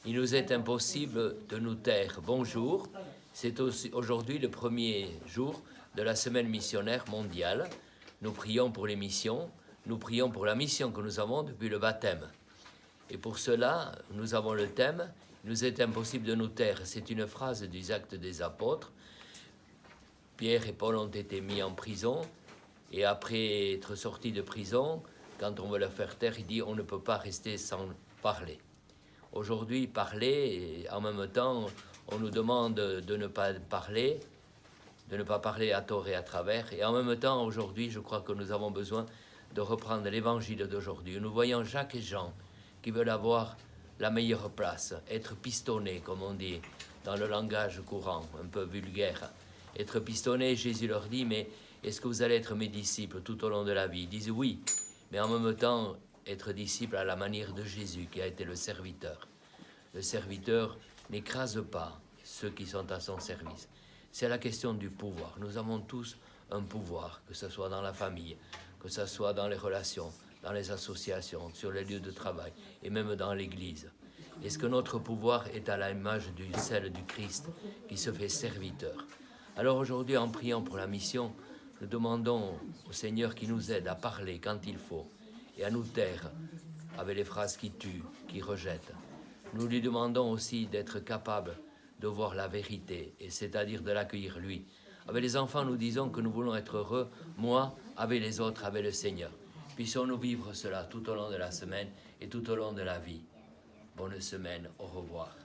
Il nous est impossible de nous taire. Bonjour, c'est aujourd'hui le premier jour de la semaine missionnaire mondiale. Nous prions pour les missions, nous prions pour la mission que nous avons depuis le baptême. Et pour cela, nous avons le thème « Il nous est impossible de nous taire ». C'est une phrase des Actes des Apôtres. Pierre et Paul ont été mis en prison, et après être sortis de prison, quand on veut le faire taire, il dit « on ne peut pas rester sans parler ». Aujourd'hui, parler, et en même temps, on nous demande de ne pas parler à tort et à travers. Et en même temps, aujourd'hui, je crois que nous avons besoin de reprendre l'évangile d'aujourd'hui. Nous voyons Jacques et Jean qui veulent avoir la meilleure place, être pistonnés, comme on dit dans le langage courant, un peu vulgaire. Être pistonnés, Jésus leur dit, mais est-ce que vous allez être mes disciples tout au long de la vie? Ils disent oui, mais en même temps, être disciple à la manière de Jésus qui a été le serviteur. Le serviteur n'écrase pas ceux qui sont à son service. C'est la question du pouvoir. Nous avons tous un pouvoir, que ce soit dans la famille, que ce soit dans les relations, dans les associations, sur les lieux de travail et même dans l'Église. Est-ce que notre pouvoir est à l'image de celle du Christ qui se fait serviteur? Alors aujourd'hui, en priant pour la mission, nous demandons au Seigneur qui nous aide à parler quand il faut et à nous taire avec les phrases qui tuent, qui rejettent. Nous lui demandons aussi d'être capable de voir la vérité, et c'est-à-dire de l'accueillir lui. Avec les enfants, nous disons que nous voulons être heureux, moi, avec les autres, avec le Seigneur. Puissions-nous vivre cela tout au long de la semaine et tout au long de la vie. Bonne semaine, au revoir.